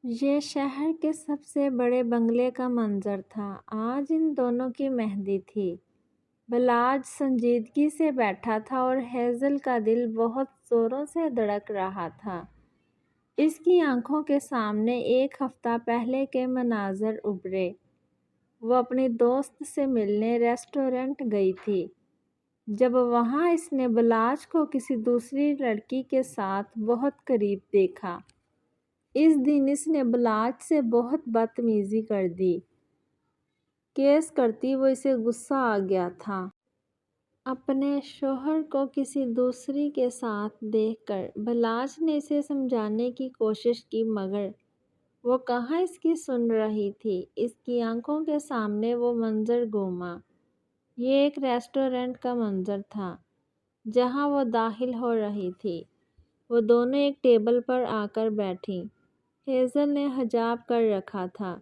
یہ شہر کے سب سے بڑے بنگلے کا منظر تھا۔ آج ان دونوں کی مہندی تھی۔ بلاج سنجیدگی سے بیٹھا تھا اور ہیزل کا دل بہت زوروں سے دھڑک رہا تھا۔ اس کی آنکھوں کے سامنے ایک ہفتہ پہلے کے مناظر ابھرے۔ وہ اپنی دوست سے ملنے ریسٹورنٹ گئی تھی۔ جب وہاں اس نے بلاج کو کسی دوسری لڑکی کے ساتھ بہت قریب دیکھا۔ اس دن اس نے بلاج سے بہت بدتمیزی کر دی۔ کیس کرتی وہ اسے غصہ آ گیا تھا۔ اپنے شوہر کو کسی دوسری کے ساتھ دیکھ کر بلاج نے اسے سمجھانے کی کوشش کی مگر وہ کہاں اس کی سن رہی تھی۔ اس کی آنکھوں کے سامنے وہ منظر گھوما۔ یہ ایک ریسٹورنٹ کا منظر تھا جہاں وہ داخل ہو رہی تھی۔ وہ دونوں ایک ٹیبل پر آ کر بیٹھیں۔ ہیزل نے حجاب کر رکھا تھا،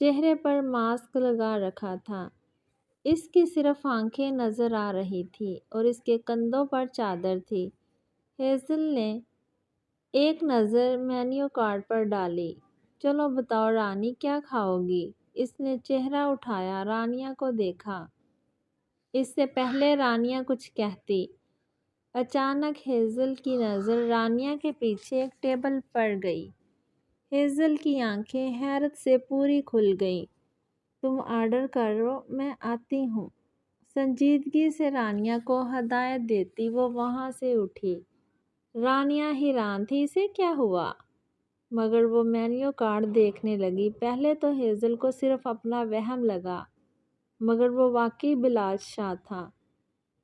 چہرے پر ماسک لگا رکھا تھا۔ اس کی صرف آنکھیں نظر آ رہی تھیں اور اس کے کندھوں پر چادر تھی۔ ہیزل نے ایک نظر مینیو کارڈ پر ڈالی۔ چلو بتاؤ رانی کیا کھاؤ گی؟ اس نے چہرہ اٹھایا، رانیہ کو دیکھا۔ اس سے پہلے رانیہ کچھ کہتی، اچانک ہیزل کی نظر رانیہ کے پیچھے ایک ٹیبل پر گئی۔ ہیزل کی آنکھیں حیرت سے پوری کھل گئیں۔ تم آرڈر کرو، میں آتی ہوں۔ سنجیدگی سے رانیہ کو ہدایت دیتی وہ وہاں سے اٹھی۔ رانیہ حیران تھی، اسے کیا ہوا؟ مگر وہ مینیو کارڈ دیکھنے لگی۔ پہلے تو ہیزل کو صرف اپنا وہم لگا مگر وہ واقعی بلاج شاہ تھا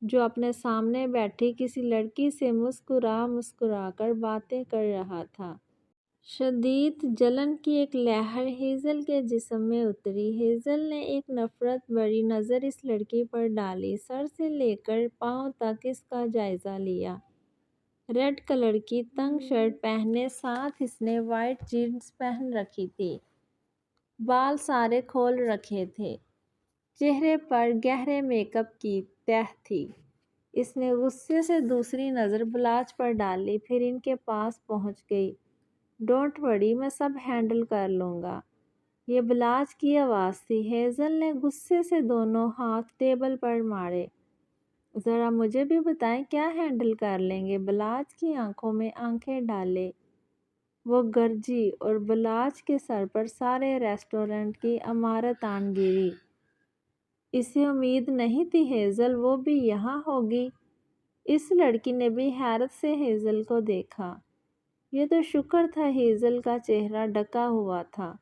جو اپنے سامنے بیٹھی کسی لڑکی سے مسکرا کر باتیں کر رہا تھا۔ شدید جلن کی ایک لہر ہیزل کے جسم میں اتری۔ ہیزل نے ایک نفرت بھری نظر اس لڑکی پر ڈالی، سر سے لے کر پاؤں تک اس کا جائزہ لیا۔ ریڈ کلر کی تنگ شرٹ پہنے ساتھ اس نے وائٹ جینس پہن رکھی تھی۔ بال سارے کھول رکھے تھے۔ چہرے پر گہرے میک اپ کی تہہ تھی۔ اس نے غصے سے دوسری نظر بلاج پر ڈالی، پھر ان کے پاس پہنچ گئی۔ ڈونٹ ورری، میں سب ہینڈل کر لوں گا۔ یہ بلاج کی آواز تھی۔ ہیزل نے غصے سے دونوں ہاتھ ٹیبل پر مارے۔ ذرا مجھے بھی بتائیں کیا ہینڈل کر لیں گے؟ بلاج کی آنکھوں میں آنکھیں ڈالے وہ گرجی اور بلاج کے سر پر سارے ریسٹورنٹ کی عمارت آن گری۔ اسے امید نہیں تھی ہیزل وہ بھی یہاں ہوگی۔ اس لڑکی نے بھی حیرت سے ہیزل کو دیکھا۔ یہ تو شکر تھا ہیزل کا چہرہ ڈھکا ہوا تھا۔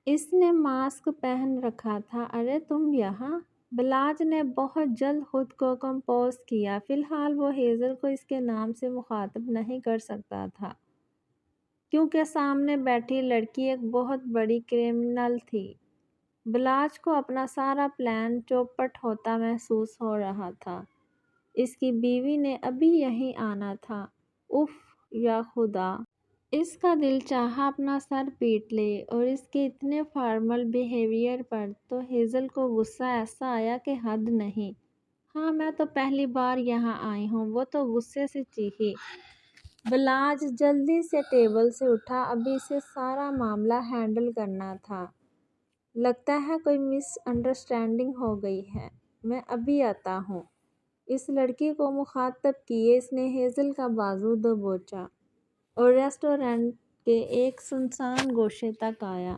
اس نے ماسک پہن رکھا تھا۔ ارے تم یہاں؟ بلاج نے بہت جلد خود کو کمپوز کیا۔ فی الحال وہ ہیزل کو اس کے نام سے مخاطب نہیں کر سکتا تھا کیونکہ سامنے بیٹھی لڑکی ایک بہت بڑی کرمنل تھی۔ بلاج کو اپنا سارا پلان چوپٹ ہوتا محسوس ہو رہا تھا۔ اس کی بیوی نے ابھی یہیں آنا تھا۔ اف یا خدا! اس کا دل چاہا اپنا سر پیٹ لے اور اس کے اتنے فارمل بیہیویئر پر تو ہیزل کو غصہ ایسا آیا کہ حد نہیں۔ ہاں میں تو پہلی بار یہاں آئی ہوں، وہ تو غصے سے چیخی۔ بلاج جلدی سے ٹیبل سے اٹھا، ابھی اسے سارا معاملہ ہینڈل کرنا تھا۔ لگتا ہے کوئی مس انڈرسٹینڈنگ ہو گئی ہے، میں ابھی آتا ہوں۔ اس لڑکی کو مخاطب کیے اس نے ہیزل کا بازو دبوچا اور ریسٹورنٹ کے ایک سنسان گوشے تک آیا۔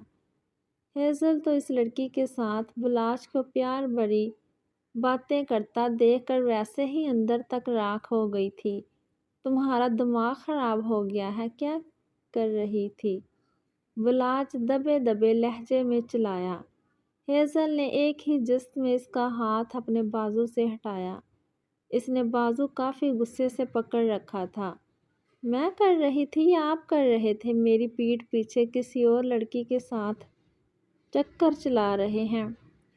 ہیزل تو اس لڑکی کے ساتھ بلاج کو پیار بھری باتیں کرتا دیکھ کر ویسے ہی اندر تک راکھ ہو گئی تھی۔ تمہارا دماغ خراب ہو گیا ہے، کیا کر رہی تھی؟ بلاج دبے دبے لہجے میں چلایا۔ ہیزل نے ایک ہی جست میں اس کا ہاتھ اپنے بازو سے ہٹایا۔ اس نے بازو کافی غصے سے پکڑ رکھا تھا۔ میں کر رہی تھی یا آپ کر رہے تھے میری پیٹھ پیچھے کسی اور لڑکی کے ساتھ چکر چلا رہے ہیں؟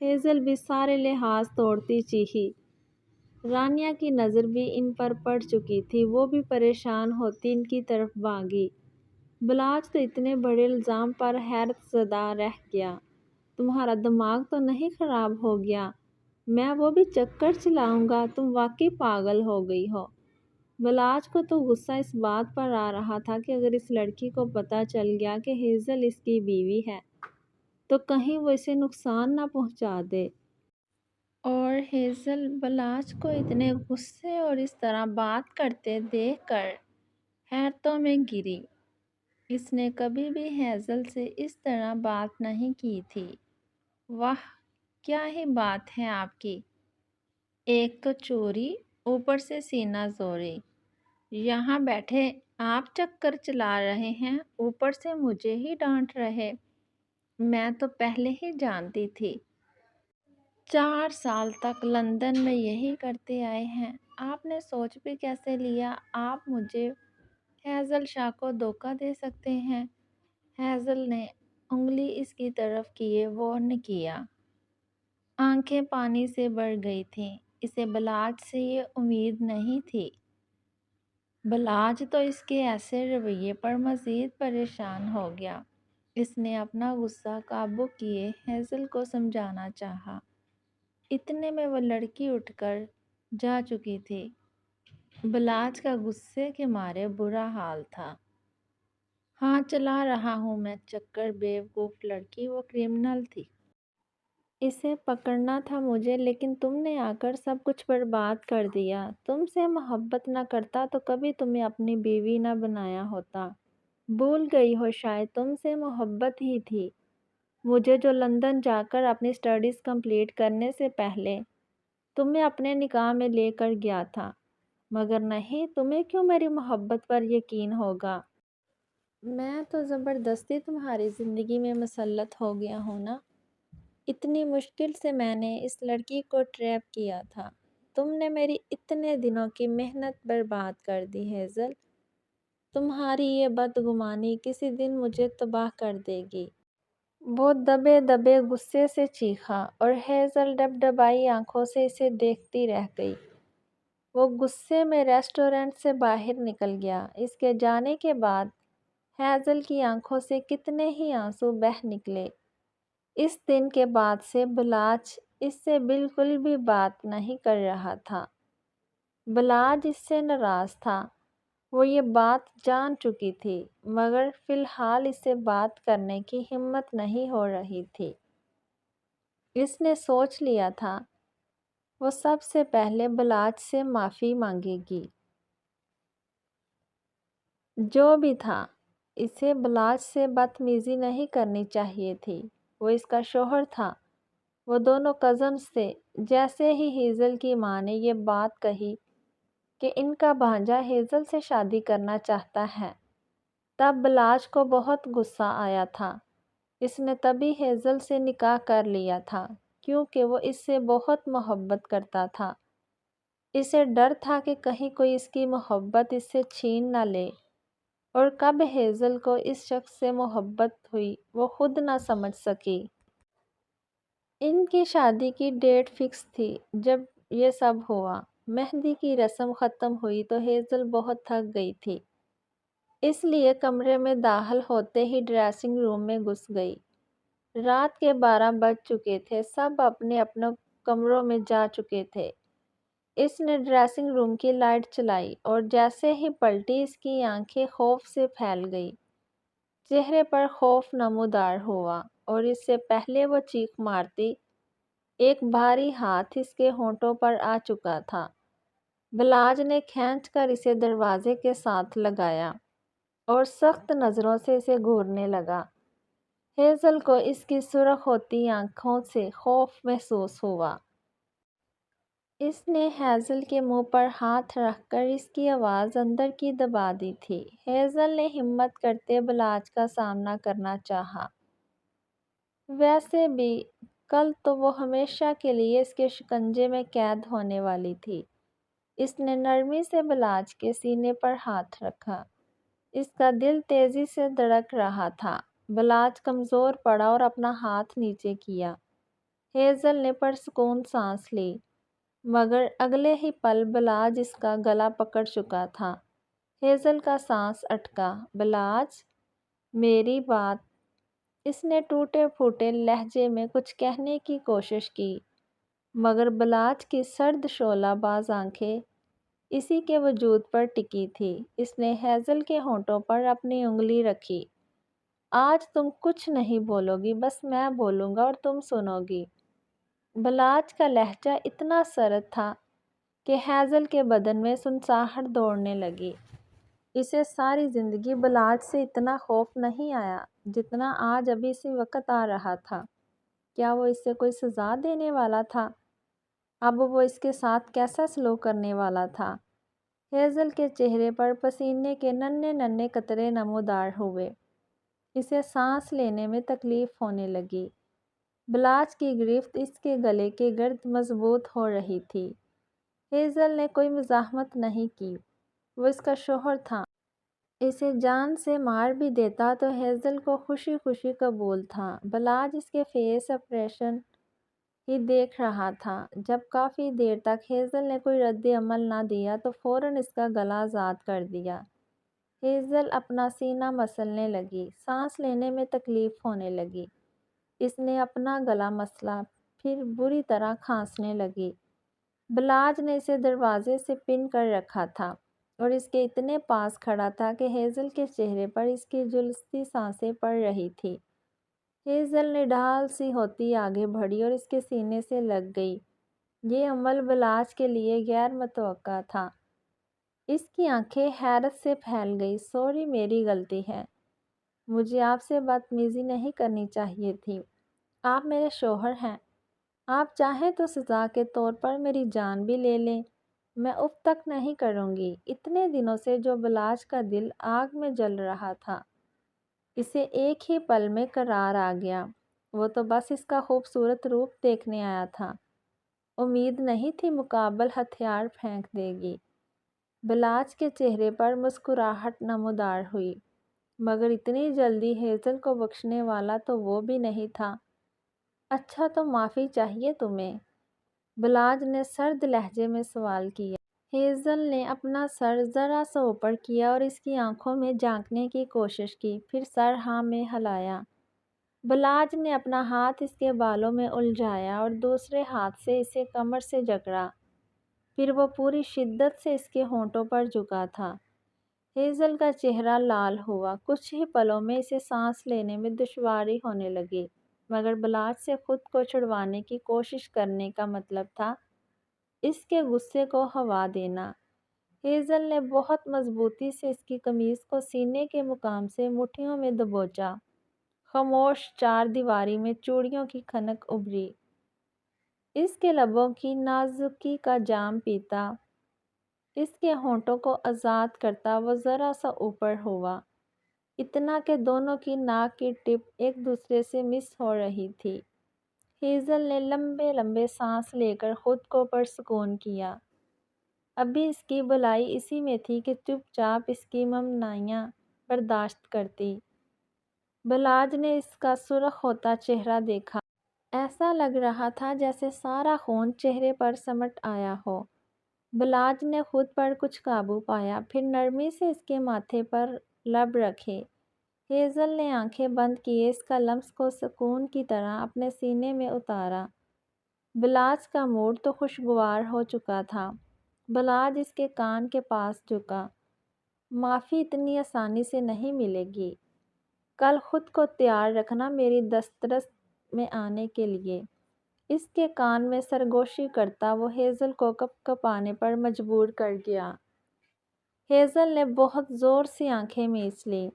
ہیزل بھی سارے لحاظ توڑتی چیخی۔ رانیہ کی نظر بھی ان پر پڑ چکی تھی، وہ بھی پریشان ہوتی ان کی طرف بھاگی۔ بلاج تو اتنے بڑے الزام پر حیرت زدہ رہ گیا۔ تمہارا دماغ تو نہیں خراب ہو گیا؟ میں وہ بھی چکر چلاؤں گا؟ تم واقعی پاگل ہو گئی ہو۔ بلاج کو تو غصہ اس بات پر آ رہا تھا کہ اگر اس لڑکی کو پتہ چل گیا کہ ہیزل اس کی بیوی ہے تو کہیں وہ اسے نقصان نہ پہنچا دے۔ اور ہیزل بلاج کو اتنے غصے اور اس طرح بات کرتے دیکھ کر حیرتوں میں گری۔ اس نے کبھی بھی ہیزل سے اس طرح بات نہیں کی تھی۔ واہ، کیا ہی بات ہے آپ کی! ایک تو چوری، اوپر سے سینہ زوری۔ یہاں بیٹھے آپ چکر چلا رہے ہیں، اوپر سے مجھے ہی ڈانٹ رہے۔ میں تو پہلے ہی جانتی تھی۔ 4 سال تک لندن میں یہی کرتے آئے ہیں۔ آپ نے سوچ بھی کیسے لیا آپ مجھے ہیزل شاہ کو دھوکہ دے سکتے ہیں؟ ہیزل نے انگلی اس کی طرف کیے وارن کیا۔ آنکھیں پانی سے بھر گئی تھیں۔ اسے بلاج سے یہ امید نہیں تھی۔ بلاج تو اس کے ایسے رویے پر مزید پریشان ہو گیا۔ اس نے اپنا غصہ قابو کیے ہیزل کو سمجھانا چاہا۔ اتنے میں وہ لڑکی اٹھ کر جا چکی تھی۔ بلاج کا غصے کے مارے برا حال تھا۔ ہاں، چلا رہا ہوں میں چکر، بیوقوف لڑکی، وہ کرمنل تھی۔ اسے پکڑنا تھا مجھے، لیکن تم نے آ کر سب کچھ برباد کر دیا۔ تم سے محبت نہ کرتا تو کبھی تمہیں اپنی بیوی نہ بنایا ہوتا۔ بھول گئی ہو شاید تم سے محبت ہی تھی مجھے، جو لندن جا کر اپنی اسٹڈیز کمپلیٹ کرنے سے پہلے تمہیں اپنے نکاح میں لے کر گیا تھا۔ مگر نہیں، تمہیں کیوں میری محبت پر یقین ہوگا؟ میں تو زبردستی تمہاری زندگی میں مسلط ہو گیا ہوں نا۔ اتنی مشکل سے میں نے اس لڑکی کو ٹریپ کیا تھا۔ تم نے میری اتنے دنوں کی محنت برباد کر دی ہیزل۔ تمہاری یہ بدگمانی کسی دن مجھے تباہ کر دے گی۔ وہ دبے دبے غصے سے چیخا اور ہیزل ڈبڈبائی آنکھوں سے اسے دیکھتی رہ گئی۔ وہ غصے میں ریسٹورنٹ سے باہر نکل گیا۔ اس کے جانے کے بعد ہیزل کی آنکھوں سے کتنے ہی آنسو بہہ نکلے۔ اس دن کے بعد سے بلاج اس سے بالکل بھی بات نہیں کر رہا تھا۔ بلاج اس سے ناراض تھا۔ وہ یہ بات جان چکی تھی، مگر فی الحال اس سے بات کرنے کی ہمت نہیں ہو رہی تھی۔ اس نے سوچ لیا تھا وہ سب سے پہلے بلاج سے معافی مانگے گی۔ جو بھی تھا، اسے بلاج سے بدتمیزی نہیں کرنی چاہیے تھی۔ وہ اس کا شوہر تھا۔ وہ دونوں کزنز تھے۔ جیسے ہی ہیزل کی ماں نے یہ بات کہی کہ ان کا بھانجا ہیزل سے شادی کرنا چاہتا ہے، تب بلاج کو بہت غصہ آیا تھا۔ اس نے تبھی ہیزل سے نکاح کر لیا تھا کیونکہ وہ اس سے بہت محبت کرتا تھا۔ اسے ڈر تھا کہ کہیں کوئی اس کی محبت اس سے چھین نہ لے، اور کب ہیزل کو اس شخص سے محبت ہوئی وہ خود نہ سمجھ سکی۔ ان کی شادی کی ڈیٹ فکس تھی۔ جب یہ سب ہوا، مہندی کی رسم ختم ہوئی تو ہیزل بہت تھک گئی تھی، اس لیے کمرے میں داخل ہوتے ہی ڈریسنگ روم میں گھس گئی۔ رات کے 12 بج چکے تھے، سب اپنے اپنے کمروں میں جا چکے تھے۔ اس نے ڈریسنگ روم کی لائٹ چلائی اور جیسے ہی پلٹی اس کی آنکھیں خوف سے پھیل گئی، چہرے پر خوف نمودار ہوا، اور اس سے پہلے وہ چیخ مارتی ایک بھاری ہاتھ اس کے ہونٹوں پر آ چکا تھا۔ بلاج نے کھینچ کر اسے دروازے کے ساتھ لگایا اور سخت نظروں سے اسے گھورنے لگا۔ ہیزل کو اس کی سرخ ہوتی آنکھوں سے خوف محسوس ہوا۔ اس نے ہیزل کے منہ پر ہاتھ رکھ کر اس کی آواز اندر کی دبا دی تھی۔ ہیزل نے ہمت کرتے بلاج کا سامنا کرنا چاہا۔ ویسے بھی کل تو وہ ہمیشہ کے لیے اس کے شکنجے میں قید ہونے والی تھی۔ اس نے نرمی سے بلاج کے سینے پر ہاتھ رکھا۔ اس کا دل تیزی سے دھڑک رہا تھا۔ بلاج کمزور پڑا اور اپنا ہاتھ نیچے کیا۔ ہیزل نے پرسکون سانس لی، مگر اگلے ہی پل بلاج اس کا گلا پکڑ چکا تھا۔ ہیزل کا سانس اٹکا۔ بلاج، میری بات۔ اس نے ٹوٹے پھوٹے لہجے میں کچھ کہنے کی کوشش کی، مگر بلاج کی سرد شعلہ باز آنکھیں اسی کے وجود پر ٹکی تھی۔ اس نے ہیزل کے ہونٹوں پر اپنی انگلی رکھی۔ آج تم کچھ نہیں بولو گی، بس میں بولوں گا اور تم سنو گی۔ بلاج کا لہجہ اتنا سرد تھا کہ ہیزل کے بدن میں سنساہٹ دوڑنے لگی۔ اسے ساری زندگی بلاج سے اتنا خوف نہیں آیا جتنا آج ابھی اسی وقت آ رہا تھا۔ کیا وہ اسے کوئی سزا دینے والا تھا؟ اب وہ اس کے ساتھ کیسا سلوک کرنے والا تھا؟ ہیزل کے چہرے پر پسینے کے ننھے ننھے قطرے نمودار ہوئے۔ اسے سانس لینے میں تکلیف ہونے لگی۔ بلاج کی گرفت اس کے گلے کے گرد مضبوط ہو رہی تھی۔ ہیزل نے کوئی مزاحمت نہیں کی۔ وہ اس کا شوہر تھا۔ اسے جان سے مار بھی دیتا تو ہیزل کو خوشی خوشی قبول تھا۔ بلاج اس کے فیس ایکسپریشن ہی دیکھ رہا تھا۔ جب کافی دیر تک ہیزل نے کوئی رد عمل نہ دیا تو فوراً اس کا گلا آزاد کر دیا۔ ہیزل اپنا سینہ مسلنے لگی۔ سانس لینے میں تکلیف ہونے لگی۔ اس نے اپنا گلا مسلا، پھر بری طرح کھانسنے لگی۔ بلاج نے اسے دروازے سے پن کر رکھا تھا اور اس کے اتنے پاس کھڑا تھا کہ ہیزل کے چہرے پر اس کی جھلستی سانسیں پڑ رہی تھی۔ ہیزل نے ڈھال سی ہوتی آگے بڑھی اور اس کے سینے سے لگ گئی۔ یہ عمل بلاج کے لیے غیر متوقع تھا۔ اس کی آنکھیں حیرت سے پھیل گئی۔ سوری، میری غلطی ہے۔ مجھے آپ سے بدتمیزی نہیں کرنی چاہیے تھی۔ آپ میرے شوہر ہیں۔ آپ چاہیں تو سزا کے طور پر میری جان بھی لے لیں۔ میں اف تک نہیں کروں گی۔ اتنے دنوں سے جو بلاج کا دل آگ میں جل رہا تھا، اسے ایک ہی پل میں قرار آ گیا۔ وہ تو بس اس کا خوبصورت روپ دیکھنے آیا تھا۔ امید نہیں تھی مقابل ہتھیار پھینک دے گی۔ بلاج کے چہرے پر مسکراہٹ نمودار ہوئی، مگر اتنی جلدی ہیزل کو بخشنے والا تو وہ بھی نہیں تھا۔ اچھا، تو معافی چاہیے تمہیں؟ بلاج نے سرد لہجے میں سوال کیا۔ ہیزل نے اپنا سر ذرا سا اوپر کیا اور اس کی آنکھوں میں جھانکنے کی کوشش کی، پھر سر ہاں میں ہلایا۔ بلاج نے اپنا ہاتھ اس کے بالوں میں الجھایا اور دوسرے ہاتھ سے اسے کمر سے جکڑا، پھر وہ پوری شدت سے اس کے ہونٹوں پر جھکا تھا۔ ہیزل کا چہرہ لال ہوا۔ کچھ ہی پلوں میں اسے سانس لینے میں دشواری ہونے لگی، مگر بلاج سے خود کو چھڑوانے کی کوشش کرنے کا مطلب تھا اس کے غصے کو ہوا دینا۔ ہیزل نے بہت مضبوطی سے اس کی قمیض کو سینے کے مقام سے مٹھیوں میں دبوچا۔ خاموش چار دیواری میں چوڑیوں کی کھنک ابھری۔ اس کے لبوں کی نازکی کا جام پیتا، اس کے ہونٹوں کو آزاد کرتا وہ ذرا سا اوپر ہوا، اتنا کہ دونوں کی ناک کی ٹپ ایک دوسرے سے مس ہو رہی تھی۔ ہیزل نے لمبے لمبے سانس لے کر خود کو پرسکون کیا۔ ابھی اس کی بھلائی اسی میں تھی کہ چپ چاپ اس کی ممنائیاں برداشت کرتی۔ بلاج نے اس کا سرخ ہوتا چہرہ دیکھا۔ ایسا لگ رہا تھا جیسے سارا خون چہرے پر سمٹ آیا ہو۔ بلاج نے خود پر کچھ قابو پایا، پھر نرمی سے اس کے ماتھے پر لب رکھے۔ ہیزل نے آنکھیں بند کیے اس کا لمس کو سکون کی طرح اپنے سینے میں اتارا۔ بلاج کا موڈ تو خوشگوار ہو چکا تھا۔ بلاج اس کے کان کے پاس جھکا۔ معافی اتنی آسانی سے نہیں ملے گی۔ کل خود کو تیار رکھنا میری دسترس میں آنے کے لیے۔ اس کے کان میں سرگوشی کرتا وہ ہیزل کو کپ کپانے پر مجبور کر گیا۔ ہیزل نے بہت زور سے آنکھیں میچ لیں۔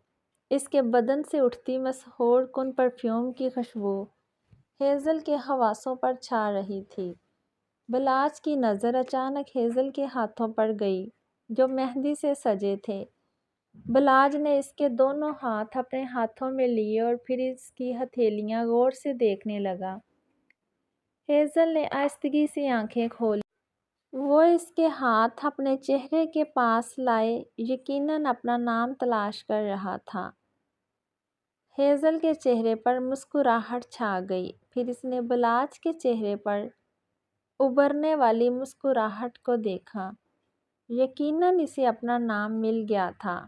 اس کے بدن سے اٹھتی مسحور کن پرفیوم کی خوشبو ہیزل کے حواسوں پر چھا رہی تھی۔ بلاج کی نظر اچانک ہیزل کے ہاتھوں پر گئی جو مہندی سے سجے تھے۔ بلاج نے اس کے دونوں ہاتھ اپنے ہاتھوں میں لیے اور پھر اس کی ہتھیلیاں غور سے دیکھنے لگا۔ ہیزل نے آہستگی سے آنکھیں کھولیں۔ وہ اس کے ہاتھ اپنے چہرے کے پاس لائے یقیناً اپنا نام تلاش کر رہا تھا۔ ہیزل کے چہرے پر مسکراہٹ چھا گئی، پھر اس نے بلاج کے چہرے پر ابھرنے والی مسکراہٹ کو دیکھا۔ یقیناً اسے اپنا نام مل گیا تھا۔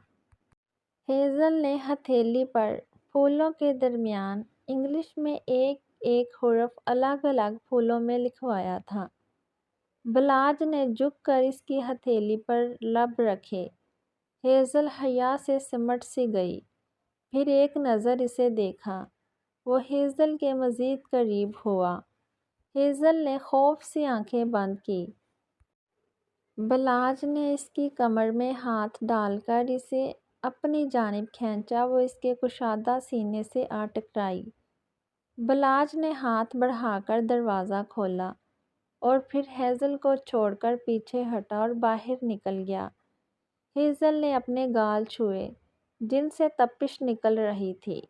ہیزل نے ہتھیلی پر پھولوں کے درمیان انگلش میں ایک ایک حرف الگ الگ پھولوں میں لکھوایا تھا۔ بلاج نے جھک کر اس کی ہتھیلی پر لب رکھے۔ ہیزل حیا سے سمٹ سی گئی، پھر ایک نظر اسے دیکھا۔ وہ ہیزل کے مزید قریب ہوا۔ ہیزل نے خوف سے آنکھیں بند کی۔ بلاج نے اس کی کمر میں ہاتھ ڈال کر اسے اپنی جانب کھینچا۔ وہ اس کے کشادہ سینے سے آ ٹکرائی۔ بلاج نے ہاتھ بڑھا کر دروازہ کھولا اور پھر ہیزل کو چھوڑ کر پیچھے ہٹا اور باہر نکل گیا۔ ہیزل نے اپنے گال چھوئے جن سے تپش نکل رہی تھی۔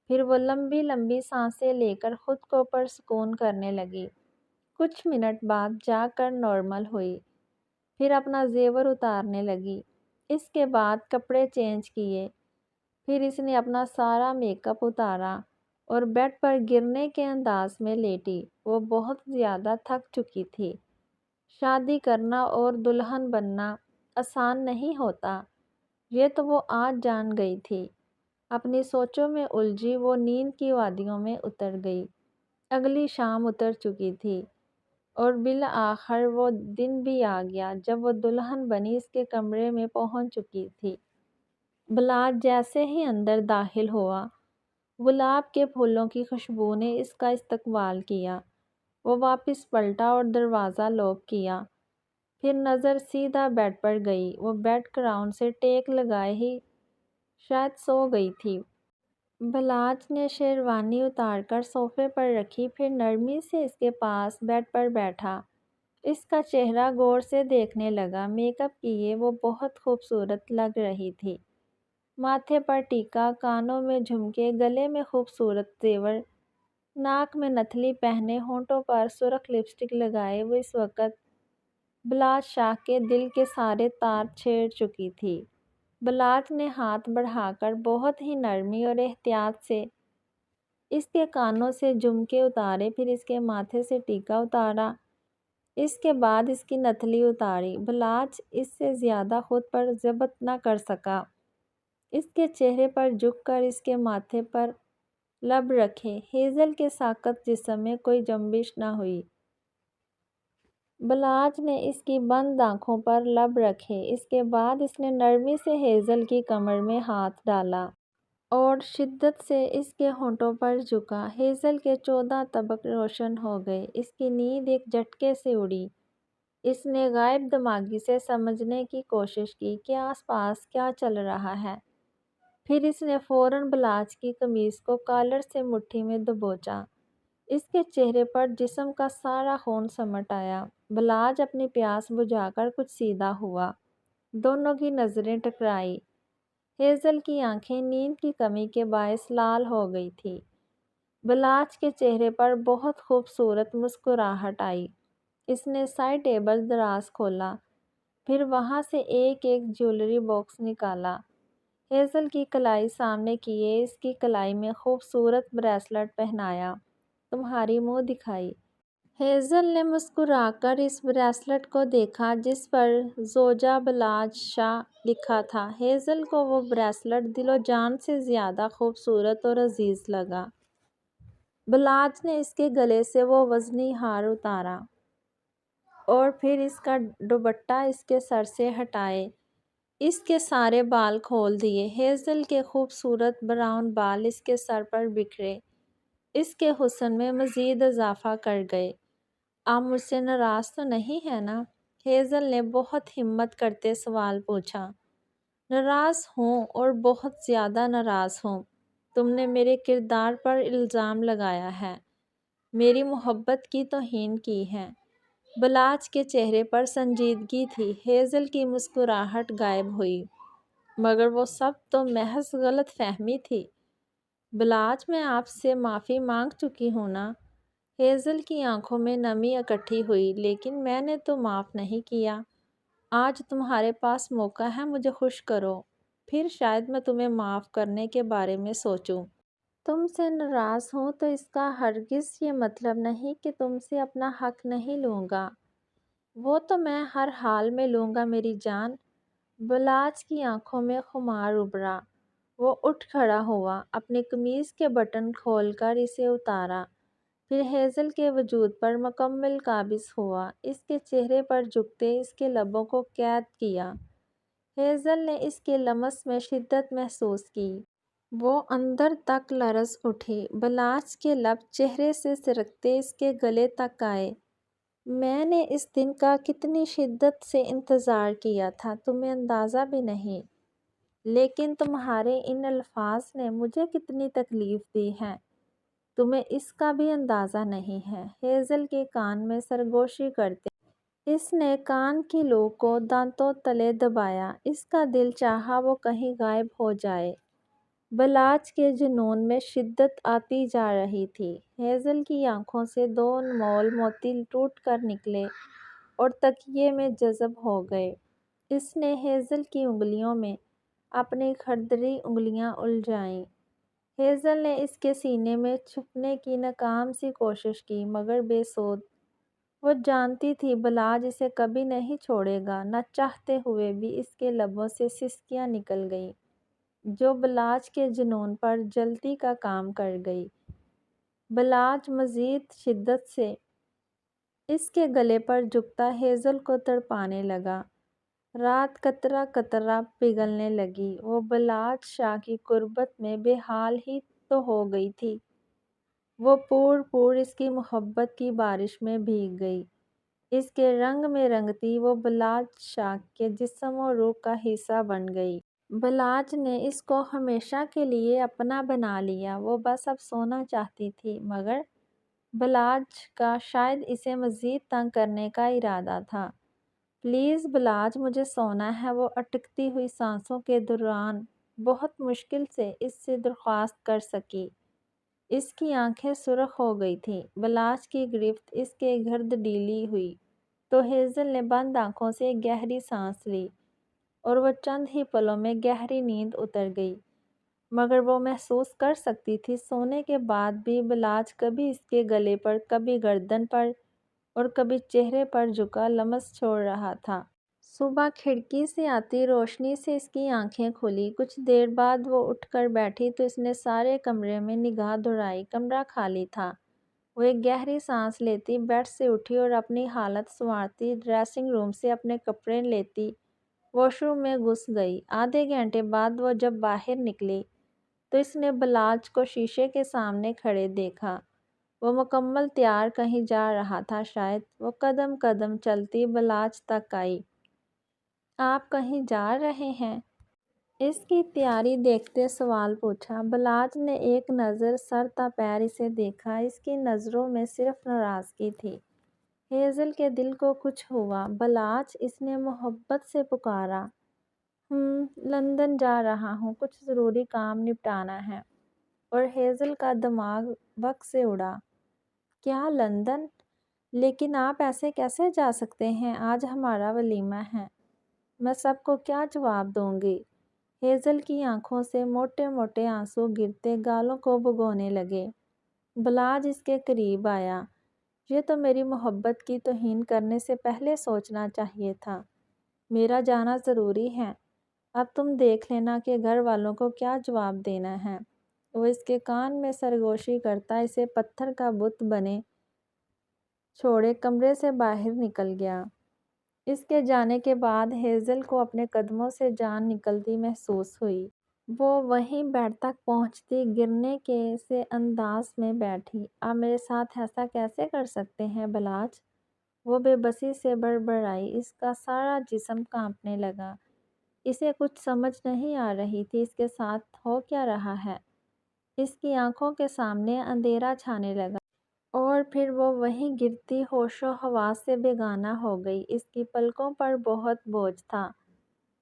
پھر وہ لمبی لمبی سانسیں لے کر خود کو پرسکون کرنے لگی۔ کچھ منٹ بعد جا کر نارمل ہوئی، پھر اپنا زیور اتارنے لگی۔ اس کے بعد کپڑے چینج کیے، پھر اس نے اپنا سارا میک اپ اتارا اور بیڈ پر گرنے کے انداز میں لیٹی۔ وہ بہت زیادہ تھک چکی تھی۔ شادی کرنا اور دلہن بننا آسان نہیں ہوتا، یہ تو وہ آج جان گئی تھی۔ اپنی سوچوں میں الجھی وہ نیند کی وادیوں میں اتر گئی۔ اگلی شام اتر چکی تھی اور بالآخر وہ دن بھی آ گیا جب وہ دلہن بنی اس کے کمرے میں پہنچ چکی تھی۔ بلاج جیسے ہی اندر داخل ہوا، گلاب کے پھولوں کی خوشبو نے اس کا استقبال کیا۔ وہ واپس پلٹا اور دروازہ لاک کیا، پھر نظر سیدھا بیڈ پر گئی۔ وہ بیڈ کراؤن سے ٹیک لگائے ہی شاید سو گئی تھی۔ بلاج نے شیروانی اتار کر صوفے پر رکھی، پھر نرمی سے اس کے پاس بیڈ پر بیٹھا۔ اس کا چہرہ غور سے دیکھنے لگا۔ میک اپ کیے وہ بہت خوبصورت لگ رہی تھی۔ ماتھے پر ٹیکا، کانوں میں جھمکے، گلے میں خوبصورت زیور، ناک میں نتھلی پہنے، ہونٹوں پر سرخ لپسٹک لگائے وہ اس وقت بلاج شاہ کے دل کے سارے تار چھیڑ چکی تھی۔ بلاج نے ہاتھ بڑھا کر بہت ہی نرمی اور احتیاط سے اس کے کانوں سے جھمکے اتارے، پھر اس کے ماتھے سے ٹیکا اتارا، اس کے بعد اس کی نتھلی اتاری۔ بلاج اس سے زیادہ خود پر ضبط نہ کر سکا۔ اس کے چہرے پر جھک کر اس کے ماتھے پر لب رکھے۔ ہیزل کے ساکت جسم میں کوئی جنبش نہ ہوئی۔ بلاج نے اس کی بند آنکھوں پر لب رکھے۔ اس کے بعد اس نے نرمی سے ہیزل کی کمر میں ہاتھ ڈالا اور شدت سے اس کے ہونٹوں پر جھکا۔ ہیزل کے 14 طبق روشن ہو گئے۔ اس کی نیند ایک جھٹکے سے اڑی۔ اس نے غائب دماغی سے سمجھنے کی کوشش کی کہ آس پاس کیا چل رہا ہے۔ پھر اس نے فوراً بلاج کی قمیض کو کالر سے مٹھی میں دبوچا۔ اس کے چہرے پر جسم کا سارا خون سمٹ آیا۔ بلاج اپنی پیاس بجھا کر کچھ سیدھا ہوا۔ دونوں کی نظریں ٹکرائی۔ ہیزل کی آنکھیں نیند کی کمی کے باعث لال ہو گئی تھی۔ بلاج کے چہرے پر بہت خوبصورت مسکراہٹ آئی۔ اس نے سائڈ ٹیبل دراز کھولا، پھر وہاں سے ایک ایک جیولری باکس نکالا۔ ہیزل کی کلائی سامنے کیے، اس کی کلائی میں خوبصورت بریسلٹ پہنایا۔ تمہاری منہ دکھائی۔ ہیزل نے مسکرا کر اس بریسلٹ کو دیکھا جس پر زوجہ بلاج شاہ لکھا تھا۔ ہیزل کو وہ بریسلٹ دل و جان سے زیادہ خوبصورت اور عزیز لگا۔ بلاج نے اس کے گلے سے وہ وزنی ہار اتارا اور پھر اس کا دوپٹہ اس کے سر سے ہٹائے، اس کے سارے بال کھول دیے۔ ہیزل کے خوبصورت براؤن بال اس کے سر پر بکھرے اس کے حسن میں مزید اضافہ کر گئے۔ آپ مجھ سے ناراض تو نہیں ہیں نا؟ ہیزل نے بہت ہمت کرتے سوال پوچھا۔ ناراض ہوں اور بہت زیادہ ناراض ہوں۔ تم نے میرے کردار پر الزام لگایا ہے، میری محبت کی توہین کی ہے۔ بلاج کے چہرے پر سنجیدگی تھی۔ ہیزل کی مسکراہٹ غائب ہوئی۔ مگر وہ سب تو محض غلط فہمی تھی۔ بلاج میں آپ سے معافی مانگ چکی ہوں نا؟ ہیزل کی آنکھوں میں نمی اکٹھی ہوئی۔ لیکن میں نے تو معاف نہیں کیا۔ آج تمہارے پاس موقع ہے، مجھے خوش کرو، پھر شاید میں تمہیں معاف کرنے کے بارے میں سوچوں۔ تم سے ناراض ہوں تو اس کا ہرگز یہ مطلب نہیں کہ تم سے اپنا حق نہیں لوں گا۔ وہ تو میں ہر حال میں لوں گا میری جان۔ بلاج کی آنکھوں میں خمار ابھرا۔ وہ اٹھ کھڑا ہوا، اپنی قمیض کے بٹن کھول کر اسے اتارا، پھر ہیزل کے وجود پر مکمل قابض ہوا، اس کے چہرے پر جھکتے اس کے لبوں کو قید کیا۔ ہیزل نے اس کے لمس میں شدت محسوس کی۔ وہ اندر تک لرز اٹھی۔ بلاچ کے لب چہرے سے سرکتے اس کے گلے تک آئے۔ میں نے اس دن کا کتنی شدت سے انتظار کیا تھا، تمہیں اندازہ بھی نہیں۔ لیکن تمہارے ان الفاظ نے مجھے کتنی تکلیف دی ہے، تمہیں اس کا بھی اندازہ نہیں ہے۔ ہیزل کے کان میں سرگوشی کرتے اس نے کان کی لو کو دانتوں تلے دبایا۔ اس کا دل چاہا وہ کہیں غائب ہو جائے۔ بلاچ کے جنون میں شدت آتی جا رہی تھی۔ ہیزل کی آنکھوں سے دو انمول موتی ٹوٹ کر نکلے اور تکیے میں جذب ہو گئے۔ اس نے ہیزل کی انگلیوں میں اپنی کھردری انگلیاں الجھائیں۔ ہیزل نے اس کے سینے میں چھپنے کی ناکام سی کوشش کی مگر بے سود۔ وہ جانتی تھی بلاج اسے کبھی نہیں چھوڑے گا۔ نہ چاہتے ہوئے بھی اس کے لبوں سے سسکیاں نکل گئیں جو بلاج کے جنون پر جلتی کا کام کر گئی۔ بلاج مزید شدت سے اس کے گلے پر جھکتا ہیزل کو تڑپانے لگا۔ رات قطرہ قطرہ پگھلنے لگی۔ وہ بلاج شاہ کی قربت میں بے حال ہی تو ہو گئی تھی، وہ پور پور اس کی محبت کی بارش میں بھیگ گئی۔ اس کے رنگ میں رنگتی وہ بلاج شاہ کے جسم و روح کا حصہ بن گئی۔ بلاج نے اس کو ہمیشہ کے لیے اپنا بنا لیا۔ وہ بس اب سونا چاہتی تھی مگر بلاج کا شاید اسے مزید تنگ کرنے کا ارادہ تھا۔ پلیز بلاج، مجھے سونا ہے، وہ اٹکتی ہوئی سانسوں کے دوران بہت مشکل سے اس سے درخواست کر سکی۔ اس کی آنکھیں سرخ ہو گئی تھیں۔ بلاج کی گرفت اس کے گرد ڈھیلی ہوئی تو ہیزل نے بند آنکھوں سے ایک گہری سانس لی اور وہ چند ہی پلوں میں گہری نیند اتر گئی۔ مگر وہ محسوس کر سکتی تھی سونے کے بعد بھی بلاج کبھی اس کے گلے پر، کبھی گردن پر اور کبھی چہرے پر جھکا لمس چھوڑ رہا تھا۔ صبح کھڑکی سے آتی روشنی سے اس کی آنکھیں کھلی۔ کچھ دیر بعد وہ اٹھ کر بیٹھی تو اس نے سارے کمرے میں نگاہ دوڑائی۔ کمرہ خالی تھا۔ وہ ایک گہری سانس لیتی بیڈ سے اٹھی اور اپنی حالت سنوارتی ڈریسنگ روم سے اپنے کپڑے لیتی واش روم میں گھس گئی۔ آدھے گھنٹے بعد وہ جب باہر نکلی تو اس نے بلاج کو شیشے کے سامنے کھڑے دیکھا۔ وہ مکمل تیار کہیں جا رہا تھا شاید۔ وہ قدم قدم چلتی بلاج تک آئی۔ آپ کہیں جا رہے ہیں؟ اس کی تیاری دیکھتے سوال پوچھا۔ بلاج نے ایک نظر سر تا پیر اسے دیکھا۔ اس کی نظروں میں صرف ناراضگی تھی۔ ہیزل کے دل کو کچھ ہوا۔ بلاج، اس نے محبت سے پکارا۔ لندن جا رہا ہوں، کچھ ضروری کام نپٹانا ہے۔ اور ہیزل کا دماغ بک سے اڑا۔ کیا لندن؟ لیکن آپ ایسے کیسے جا سکتے ہیں؟ آج ہمارا ولیمہ ہے۔ میں سب کو کیا جواب دوں گی؟ ہیزل کی آنکھوں سے موٹے موٹے آنسو گرتے گالوں کو بھگونے لگے۔ بلاج اس کے قریب آیا۔ یہ تو میری محبت کی توہین کرنے سے پہلے سوچنا چاہیے تھا۔ میرا جانا ضروری ہے۔ اب تم دیکھ لینا کہ گھر والوں کو کیا جواب دینا ہے۔ وہ اس کے کان میں سرگوشی کرتا اسے پتھر کا بت بنے چھوڑے کمرے سے باہر نکل گیا۔ اس کے جانے کے بعد ہیزل کو اپنے قدموں سے جان نکلتی محسوس ہوئی۔ وہ وہیں بیڈ تک پہنچتی گرنے کے سے انداز میں بیٹھی۔ آپ میرے ساتھ ایسا کیسے کر سکتے ہیں بلاج؟ وہ بے بسی سے بڑبڑائی۔ اس کا سارا جسم کانپنے لگا۔ اسے کچھ سمجھ نہیں آ رہی تھی اس کے ساتھ ہو کیا رہا ہے۔ اس کی آنکھوں کے سامنے اندھیرا چھانے لگا اور پھر وہ وہیں گرتی ہوش و حواس سے بیگانہ ہو گئی۔ اس کی پلکوں پر بہت بوجھ تھا۔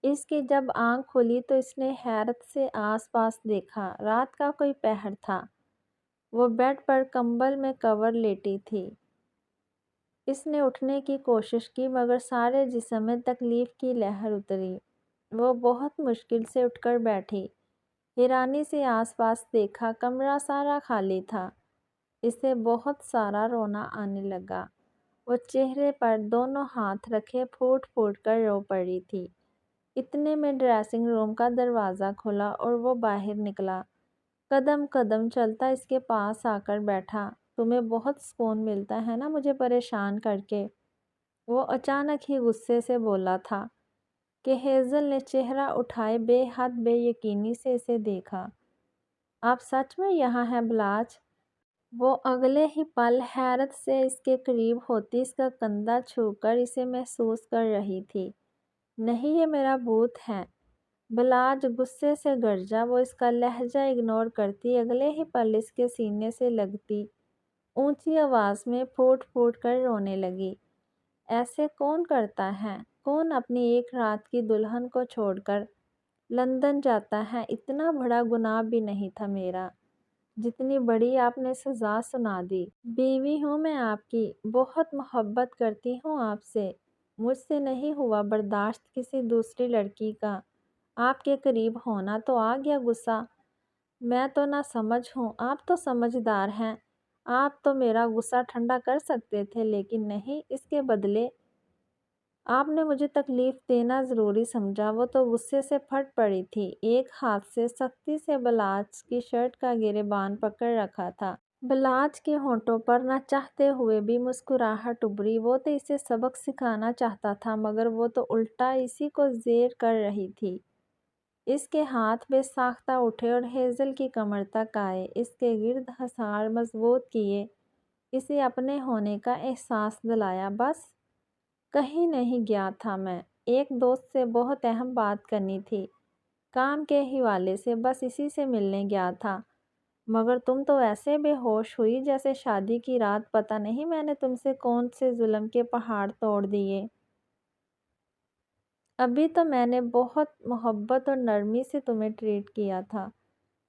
اس کی جب آنکھ کھلی تو اس نے حیرت سے آس پاس دیکھا۔ رات کا کوئی پہر تھا۔ وہ بیڈ پر کمبل میں کور لیٹی تھی۔ اس نے اٹھنے کی کوشش کی مگر سارے جسم میں تکلیف کی لہر اتری۔ وہ بہت مشکل سے اٹھ کر بیٹھی۔ حیرانی سے آس پاس دیکھا، کمرہ سارا خالی تھا۔ اسے بہت سارا رونا آنے لگا۔ وہ چہرے پر دونوں ہاتھ رکھے پھوٹ پھوٹ کر رو پڑی تھی۔ اتنے میں ڈریسنگ روم کا دروازہ کھلا اور وہ باہر نکلا۔ قدم قدم چلتا اس کے پاس آ کر بیٹھا۔ تمہیں بہت سکون ملتا ہے نا مجھے پریشان کر کے۔ وہ اچانک ہی غصے سے بولا تھا کہ ہیزل نے چہرہ اٹھائے بے حد بے یقینی سے اسے دیکھا۔ آپ سچ میں یہاں ہیں بلاج؟ وہ اگلے ہی پل حیرت سے اس کے قریب ہوتی اس کا کندھا چھو کر اسے محسوس کر رہی تھی۔ نہیں، یہ میرا بھوت ہے۔ بلاج غصے سے گرجا۔ وہ اس کا لہجہ اگنور کرتی اگلے ہی پل اس کے سینے سے لگتی اونچی آواز میں پھوٹ پھوٹ کر رونے لگی۔ ایسے کون کرتا ہے؟ کون اپنی ایک رات کی دلہن کو چھوڑ کر لندن جاتا ہے؟ اتنا بڑا گناہ بھی نہیں تھا میرا جتنی بڑی آپ نے سزا سنا دی۔ بیوی ہوں میں آپ کی، بہت محبت کرتی ہوں آپ سے۔ مجھ سے نہیں ہوا برداشت کسی دوسری لڑکی کا آپ کے قریب ہونا، تو آ گیا غصہ۔ میں تو نہ سمجھ ہوں، آپ تو سمجھدار ہیں، آپ تو میرا غصہ ٹھنڈا کر سکتے تھے، لیکن نہیں، اس کے بدلے آپ نے مجھے تکلیف دینا ضروری سمجھا۔ وہ تو غصے سے پھٹ پڑی تھی، ایک ہاتھ سے سختی سے بلاج کی شرٹ کا گریبان پکڑ رکھا تھا۔ بلاج کے ہونٹوں پر نہ چاہتے ہوئے بھی مسکراہٹ ابھری۔ وہ تو اسے سبق سکھانا چاہتا تھا، مگر وہ تو الٹا اسی کو زیر کر رہی تھی۔ اس کے ہاتھ بے ساختہ اٹھے اور ہیزل کی کمر تک آئے، اس کے گرد حصار مضبوط کیے، اسے اپنے ہونے کا احساس دلایا۔ بس کہیں نہیں گیا تھا میں، ایک دوست سے بہت اہم بات کرنی تھی، کام کے حوالے سے، بس اسی سے ملنے گیا تھا۔ مگر تم تو ایسے بے ہوش ہوئی جیسے شادی کی رات پتہ نہیں میں نے تم سے کون سے ظلم کے پہاڑ توڑ دیے۔ ابھی تو میں نے بہت محبت اور نرمی سے تمہیں ٹریٹ کیا تھا،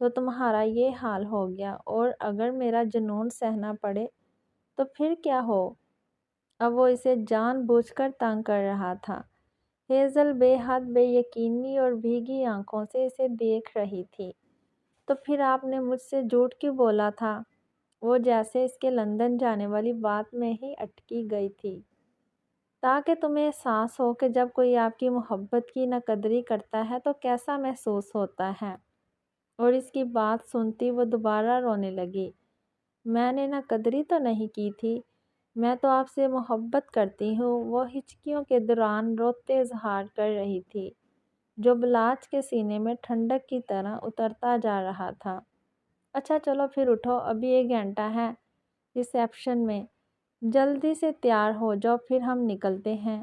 تو تمہارا یہ حال ہو گیا، اور اگر میرا جنون سہنا پڑے تو پھر کیا ہو؟ اب وہ اسے جان بوجھ کر تنگ کر رہا تھا۔ ہیزل بے حد بے یقینی اور بھیگی آنکھوں سے اسے دیکھ رہی تھی۔ تو پھر آپ نے مجھ سے جھوٹ کیوں بولا تھا؟ وہ جیسے اس کے لندن جانے والی بات میں ہی اٹکی گئی تھی، تاکہ تمہیں احساس ہو کہ جب کوئی آپ کی محبت کی نہ قدری کرتا ہے تو کیسا محسوس ہوتا ہے۔ اور اس کی بات سنتی وہ دوبارہ رونے لگی۔ میں نے نہ قدری تو نہیں کی تھی، میں تو آپ سے محبت کرتی ہوں۔ وہ ہچکیوں کے دوران روتے اظہار کر رہی تھی، جو بلاج کے سینے میں ٹھنڈک کی طرح اترتا جا رہا تھا۔ اچھا چلو پھر اٹھو، ابھی 1 گھنٹہ ہے ریسیپشن میں، جلدی سے تیار ہو جاؤ، پھر ہم نکلتے ہیں۔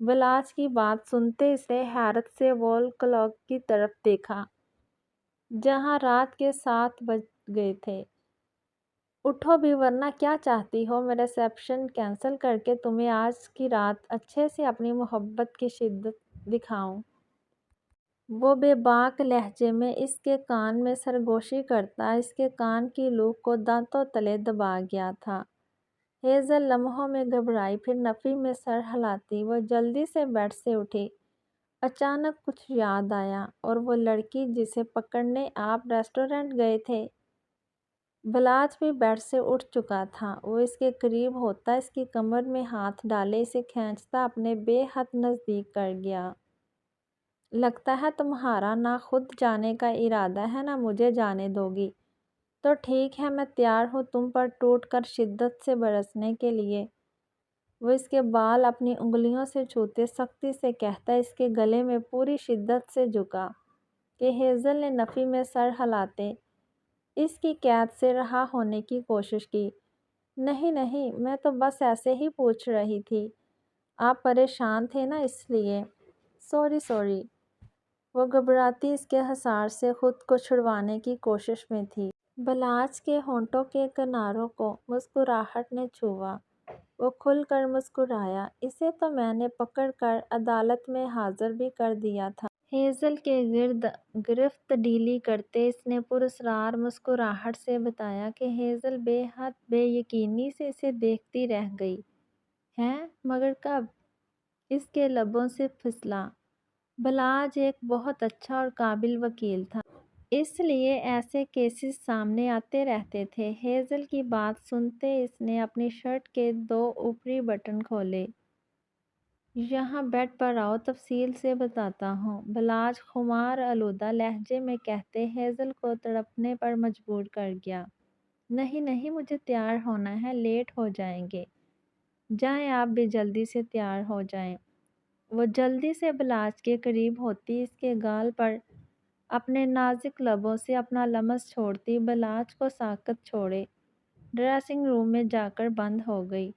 بلاج کی بات سنتے اس نے حیرت سے وال کلاک کی طرف دیکھا، جہاں رات کے 7 بج گئے تھے۔ اٹھو بھی، ورنہ کیا چاہتی ہو میں ریسیپشن کینسل کر کے تمہیں آج کی رات اچھے سے اپنی محبت کی شدت دکھاؤں؟ وہ بے باک لہجے میں اس کے کان میں سرگوشی کرتا اس کے کان کی لوک کو دانتوں تلے دبا گیا تھا۔ ہیزل لمحوں میں گھبرائی، پھر نفی میں سر ہلاتی وہ جلدی سے بیڈ سے اٹھی۔ اچانک کچھ یاد آیا، اور وہ لڑکی جسے پکڑنے آپ ریسٹورنٹ گئے تھے۔ بلاج بھی بیڈ سے اٹھ چکا تھا۔ وہ اس کے قریب ہوتا اس کی کمر میں ہاتھ ڈالے اسے کھینچتا اپنے بے حد نزدیک کر گیا۔ لگتا ہے تمہارا نہ خود جانے کا ارادہ ہے نہ مجھے جانے دو گی، تو ٹھیک ہے، میں تیار ہوں تم پر ٹوٹ کر شدت سے برسنے کے لیے۔ وہ اس کے بال اپنی انگلیوں سے چھوتے سختی سے کہتا اس کے گلے میں پوری شدت سے جھکا کہ ہیزل نے نفی میں سر ہلاتے اس کی قید سے رہا ہونے کی کوشش کی۔ نہیں نہیں، میں تو بس ایسے ہی پوچھ رہی تھی، آپ پریشان تھے نا اس لیے۔ سوری۔ وہ گھبراتی اس کے حصار سے خود کو چھڑوانے کی کوشش میں تھی۔ بلاج کے ہونٹوں کے کناروں کو مسکراہٹ نے چھوا۔ وہ کھل کر مسکرایا۔ اسے تو میں نے پکڑ کر عدالت میں حاضر بھی کر دیا تھا۔ ہیزل کے گرد گرفت ڈھیلی کرتے اس نے پراسرار مسکراہٹ سے بتایا کہ ہیزل بے حد بے یقینی سے اسے دیکھتی رہ گئی ہے۔ مگر کب؟ اس کے لبوں سے پھسلا۔ بلاج ایک بہت اچھا اور قابل وکیل تھا، اس لیے ایسے کیسز سامنے آتے رہتے تھے۔ ہیزل کی بات سنتے اس نے اپنی شرٹ کے 2 اوپری بٹن کھولے۔ یہاں بیڈ پر آؤ، تفصیل سے بتاتا ہوں، بلاج خمار آلودہ لہجے میں کہتے ہیزل کو تڑپنے پر مجبور کر گیا۔ نہیں نہیں مجھے تیار ہونا ہے، لیٹ ہو جائیں گے۔ جائیں آپ بھی جلدی سے تیار ہو جائیں۔ وہ جلدی سے بلاج کے قریب ہوتی، اس کے گال پر اپنے نازک لبوں سے اپنا لمس چھوڑتی بلاج کو ساکت چھوڑے ڈریسنگ روم میں جا کر بند ہو گئی۔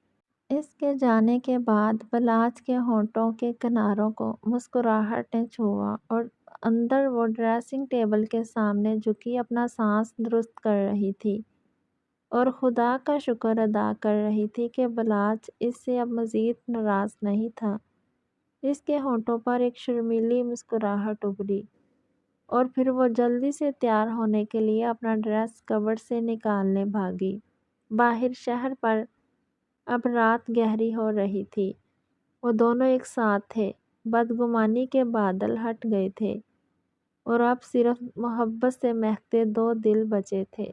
اس کے جانے کے بعد بلاج کے ہونٹوں کے کناروں کو مسکراہٹ نے چھوا اور اندر وہ ڈریسنگ ٹیبل کے سامنے جھکی اپنا سانس درست کر رہی تھی اور خدا کا شکر ادا کر رہی تھی کہ بلاج اس سے اب مزید ناراض نہیں تھا۔ اس کے ہونٹوں پر ایک شرمیلی مسکراہٹ ابھری اور پھر وہ جلدی سے تیار ہونے کے لیے اپنا ڈریس کبرڈ سے نکالنے بھاگی۔ باہر شہر پر اب رات گہری ہو رہی تھی۔ وہ دونوں ایک ساتھ تھے، بدگمانی کے بادل ہٹ گئے تھے اور اب صرف محبت سے مہکتے دو دل بچے تھے۔